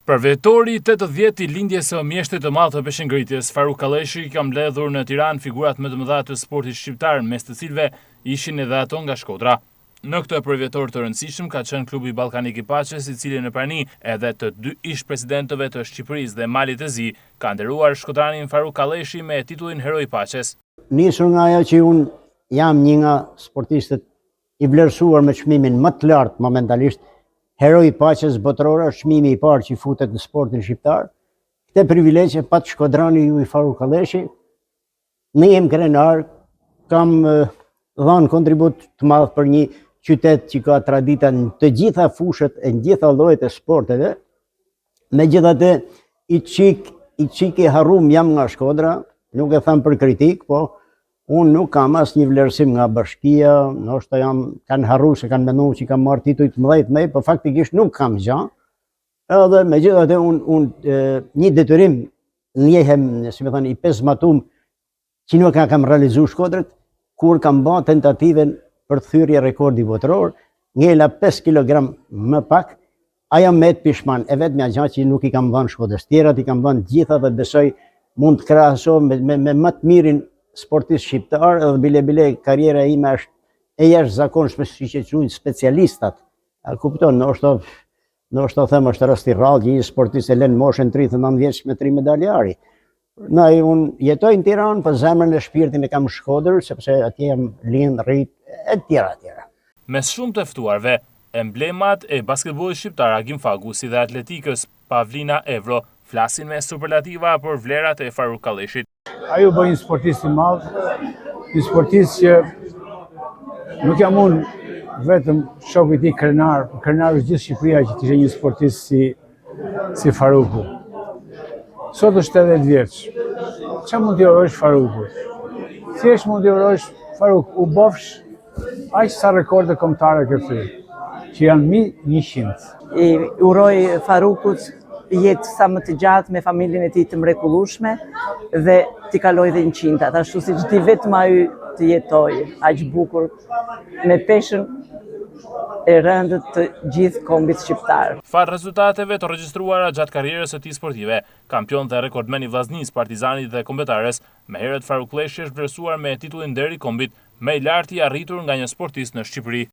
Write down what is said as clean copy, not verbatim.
Përvetori 80 i lindjes së mjeshtit të madh të peshëngritjes, Faruk Kalleshi ka mbledhur në Tiranë figurat më të mëdha të sportit shqiptar, mes të cilëve ishin edhe ato nga Shkodra. Në këtë përvjetor të rëndësishëm ka qenë klubi Ballkanik i Paqes, i cili në prani edhe të dy ish presidentëve të Shqipërisë dhe Malit të Zi ka nderuar shkodranin Faruk Kalleshi me titullin Hero i Paqes. Nisur nga ajo që unë jam një nga sportistët i vlerësuar me çmimin më të lartë momentalisht, Hero i Paqes botëror është çmimi i parë që i futet në sportin shqiptar. Këtë privilegje pat shkodrani ju i Faruk Kalleshi. Ne jem krenar, kam dhënë kontribut të madh për një qytet që ka tradita në të gjitha fushët e në gjitha llojet e sporteve. Megjithatë, i çik i harrum jam nga Shkodra, nuk e them për kritik, po unë nuk kam asnjë vlerësim nga bashkia, ndoshta kanë harruar se kanë menduar që kam marrë tituj të mëdhej më, por faktikisht nuk kam gjë. Edhe megjithatë unë një detyrim ndjehem, si më thënë, i pesmatum që nuk kam realizuar Shkodrët, kur kam bërë tentativën për thyrje rekordi botëror, ngela 5 kg më pak, ajo më et pishman, e vetmja gjë që nuk i kam dhënë Shkodrës. Tjerat i kam dhënë gjitha dhe besoj mund të krahasohem me më të mirin sportist shqiptar, edhe bile karriera ime është e jashtëzakonshme, siç e quajnë specialistat. A kupton, ndoshta them është rasti rrallë, një sportist e lën moshën 39 vjeç me 3 medaljari. Unë jetoj në Tiranë, për zemrën e shpirtin e kam Shkodër, sepse atje jam lind, rrit, e tjera. Mes shumë të ftuarve, emblemat e basketbollit shqiptar Agim Fagu si dhe atletikës Pavlina Evro flasin me superlativa për vlerat e Faruk Kalleshit. Ai u bë një sportist i madh, një sportist që nuk jam unë vetëm shoku i tij krenar, krenar është gjithë Shqipëria që kishte një sportist si Faruku. Sot është 80 vjeç. Çfarë mund t'i urosh Farukut? Thjesht mund t'i urosh Faruk, u bofsh aq sa rekorde kombëtare ke thyer, që janë mbi 100. I uroj Farukut jetë sa më të gjatë me familjen e tij të mrekullueshme dhe t'i kaloj dhe 100, ashtu siç di vetëm ai të jetoj aq bukur me peshën e rëndë të gjithë kombit shqiptar. Fat rezultateve të regjistruara gjatë karrierës së tij sportive, kampion dhe rekordmen i vllaznisë, Partizanit dhe kombëtares, më herët Faruk Kalleshi është vlerësuar me titullin deri kombit më i lartë i arritur nga një sportist në Shqipëri.